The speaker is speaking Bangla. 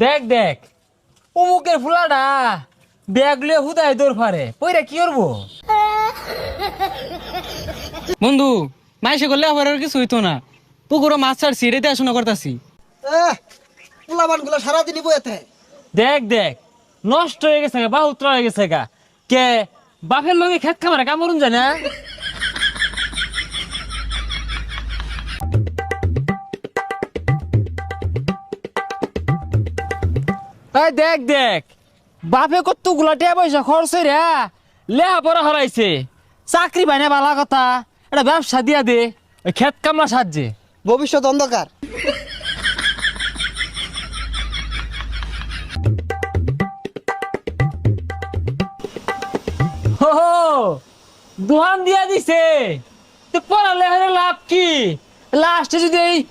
দেখ দেখ অমুকের ফুলাটা ব্যাগ লিয়ে হুদায় দৌড় ফারে পইরা কি করবো? বন্ধু মাইসে করলে আবার আর কিছু হইতো না। পুকুরও মাছ ছাড়ছি, রেতে আসনা করতাছি। পোলাবান গুলো সারাদিনই বইতে। দেখ দেখ নষ্ট হয়ে গেছে গা, বাহুত্র হয়ে গেছে গা। কে বাপের লগে খেত খামারে কামড়ুন যায় না? এই দেখ দেখ বাপে কত গুলাটিয়া পয়সা খরচ রে লেহা পড়া হারাইছে, চাকরি পাই না বালা কথা, এটা ব্যবসা দিয়া দে ওই খেত কামলা সাহায্যে। ভবিষ্যৎ অন্ধকার। হো দোহান দিয়া দিছে, তো পড়ালে লাভ কি? লাস্টে যদি এই